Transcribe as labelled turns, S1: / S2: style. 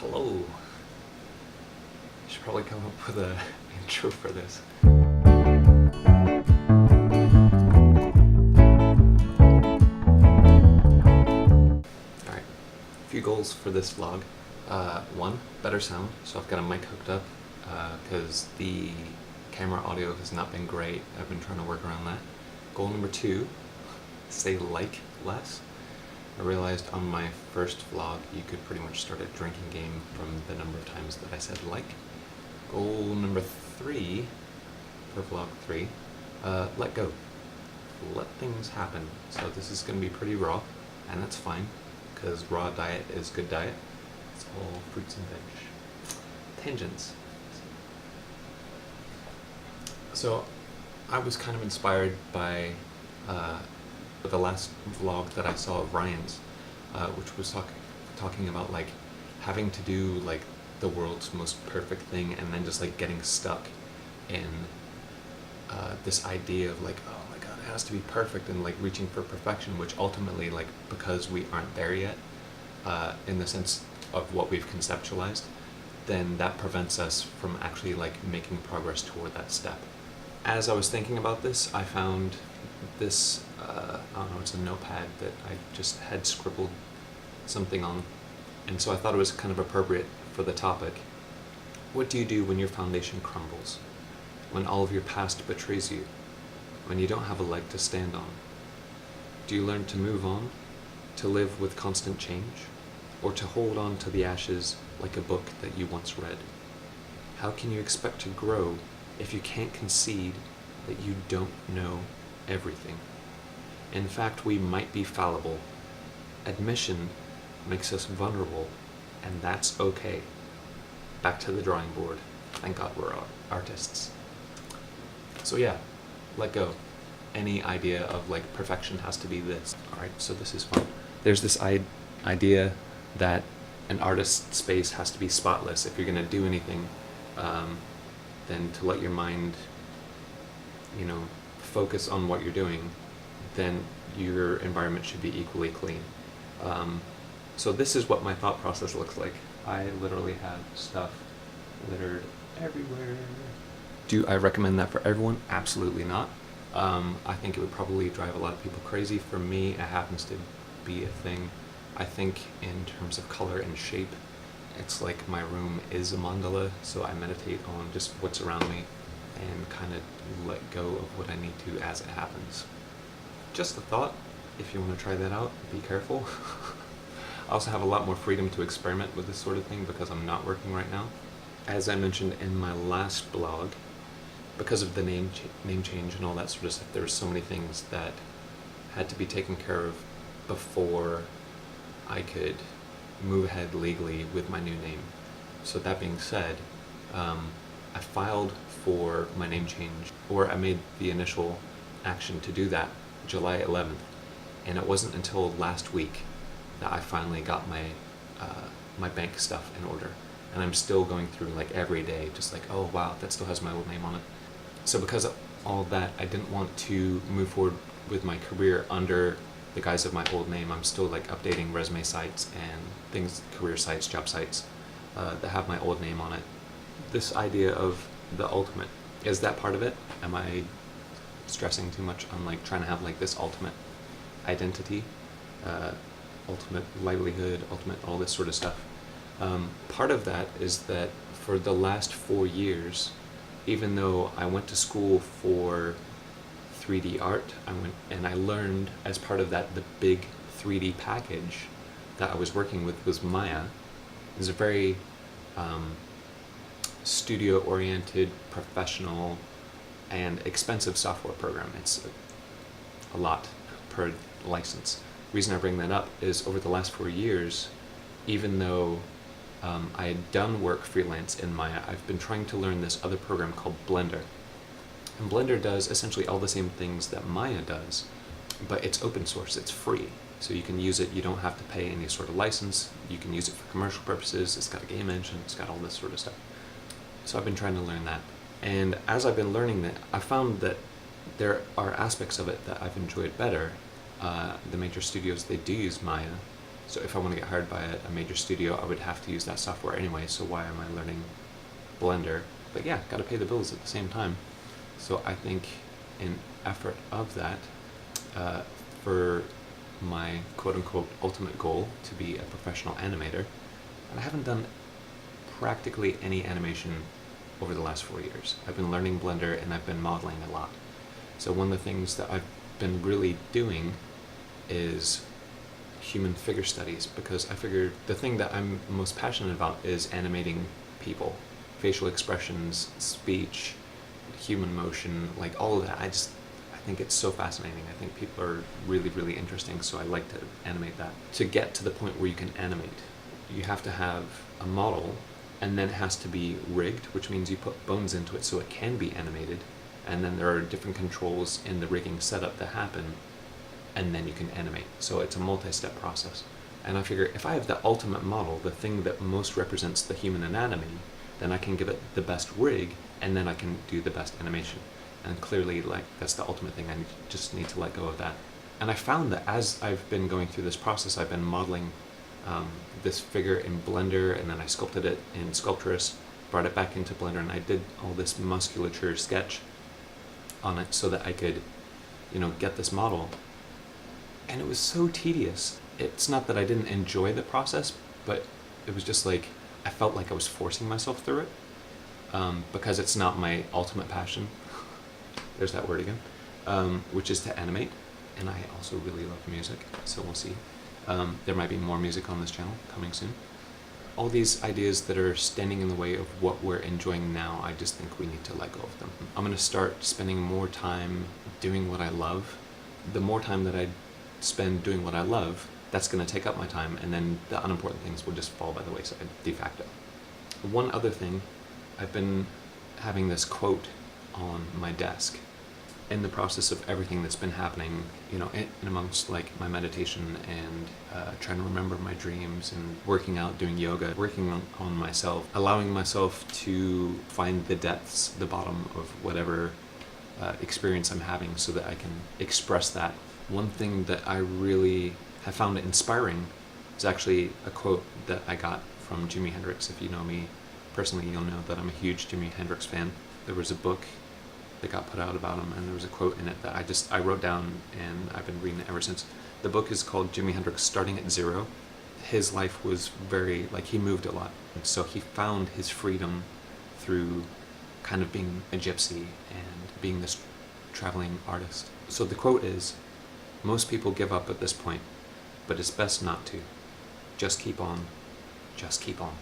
S1: Hello. I should probably come up with an intro for this. Alright, a few goals for this vlog. One, better sound. So I've got a mic hooked up because the camera audio has not been great. I've been trying to work around that. Goal number two, say like less. I realized on my first vlog you could pretty much start a drinking game from the number of times that I said like. Goal number three, for vlog 3, let go. Let things happen. So this is going to be pretty raw, and that's fine, because raw diet is good diet. It's all fruits and veg. Tangents. So I was kind of inspired by the last vlog that I saw of Ryan's, which was talking about like having to do like the world's most perfect thing and then just like getting stuck in this idea of like, oh my god, it has to be perfect, and like reaching for perfection, which ultimately, like, because we aren't there yet in the sense of what we've conceptualized, then that prevents us from actually like making progress toward that step. As I was thinking about this, I found this, I don't know, it's a notepad that I just had scribbled something on, and so I thought it was kind of appropriate for the topic. What do you do when your foundation crumbles? When all of your past betrays you? When you don't have a leg to stand on? Do you learn to move on? To live with constant change? Or to hold on to the ashes like a book that you once read? How can you expect to grow if you can't concede that you don't know everything? In fact, we might be fallible. Admission makes us vulnerable, and that's okay. Back to the drawing board. Thank God we're artists. So yeah, let go. Any idea of like perfection has to be this. Alright, so this is fun. There's this idea that an artist's space has to be spotless. If you're going to do anything, then to let your mind, focus on what you're doing, then your environment should be equally clean. So this is what my thought process looks like. I literally have stuff littered everywhere. Do I recommend that for everyone? Absolutely not. I think it would probably drive a lot of people crazy. For me, it happens to be a thing. I think in terms of color and shape, it's like my room is a mandala, so I meditate on just what's around me and kind of let go of what I need to as it happens. Just a thought. If you want to try that out, be careful. I also have a lot more freedom to experiment with this sort of thing because I'm not working right now. As I mentioned in my last blog, because of the name change and all that sort of stuff, there were so many things that had to be taken care of before I could move ahead legally with my new name. So that being said, I filed for my name change, or I made the initial action to do that July 11th, and it wasn't until last week that I finally got my my bank stuff in order, and I'm still going through like every day just like, oh wow, that still has my old name on it. So because of all that, I didn't want to move forward with my career under the guise of my old name. I'm still like updating resume sites and things, career sites, job sites that have my old name on it. This idea of the ultimate, is that part of it? Am I stressing too much on like trying to have like this ultimate identity, ultimate livelihood, ultimate all this sort of stuff? Part of that is that for the last 4 years, even though I went to school for 3D art, I went and I learned as part of that the big 3D package that I was working with was Maya. It's a very studio-oriented, professional, and expensive software program. It's a lot per license. The reason I bring that up is over the last 4 years, even though I had done work freelance in Maya, I've been trying to learn this other program called Blender. And Blender does essentially all the same things that Maya does, but it's open source, it's free. So you can use it, you don't have to pay any sort of license, you can use it for commercial purposes, it's got a game engine, it's got all this sort of stuff. So I've been trying to learn that. And as I've been learning that, I found that there are aspects of it that I've enjoyed better. The major studios, they do use Maya, So if I want to get hired by a major studio, I would have to use that software anyway, so why am I learning Blender? But yeah, gotta pay the bills at the same time. So I think in effort of that, for my quote-unquote ultimate goal to be a professional animator, and I haven't done practically any animation over the last 4 years. I've been learning Blender and I've been modeling a lot. So one of the things that I've been really doing is human figure studies, because I figured the thing that I'm most passionate about is animating people, facial expressions, speech, human motion, like all of that. I think it's so fascinating. I think people are really, really interesting, so I like to animate that. To get to the point where you can animate, you have to have a model, and then it has to be rigged, which means you put bones into it so it can be animated, and then there are different controls in the rigging setup that happen, and then you can animate. So it's a multi-step process. And I figure if I have the ultimate model, the thing that most represents the human anatomy, then I can give it the best rig, and then I can do the best animation. And clearly, like, that's the ultimate thing. I just need to let go of that. And I found that as I've been going through this process, I've been modeling this figure in Blender, and then I sculpted it in Sculptris, brought it back into Blender, and I did all this musculature sketch on it so that I could, get this model. And it was so tedious. It's not that I didn't enjoy the process, but it was just like, I felt like I was forcing myself through it, because it's not my ultimate passion. There's that word again, which is to animate. And I also really love music, so we'll see. There might be more music on this channel coming soon. All these ideas that are standing in the way of what we're enjoying now, I just think we need to let go of them. I'm going to start spending more time doing what I love. The more time that I spend doing what I love, that's going to take up my time, and then the unimportant things will just fall by the wayside, de facto. One other thing, I've been having this quote on my desk in the process of everything that's been happening, in amongst like my meditation and trying to remember my dreams and working out, doing yoga, working on myself, allowing myself to find the depths, the bottom of whatever experience I'm having so that I can express that. One thing that I really have found inspiring is actually a quote that I got from Jimi Hendrix. If you know me personally, you'll know that I'm a huge Jimi Hendrix fan. There was a book that got put out about him, and there was a quote in it that I wrote down, and I've been reading it ever since. The book is called Jimi Hendrix Starting at Zero. His life was very, he moved a lot. And so he found his freedom through kind of being a gypsy and being this traveling artist. So the quote is, "Most people give up at this point, but it's best not to. Just keep on, just keep on."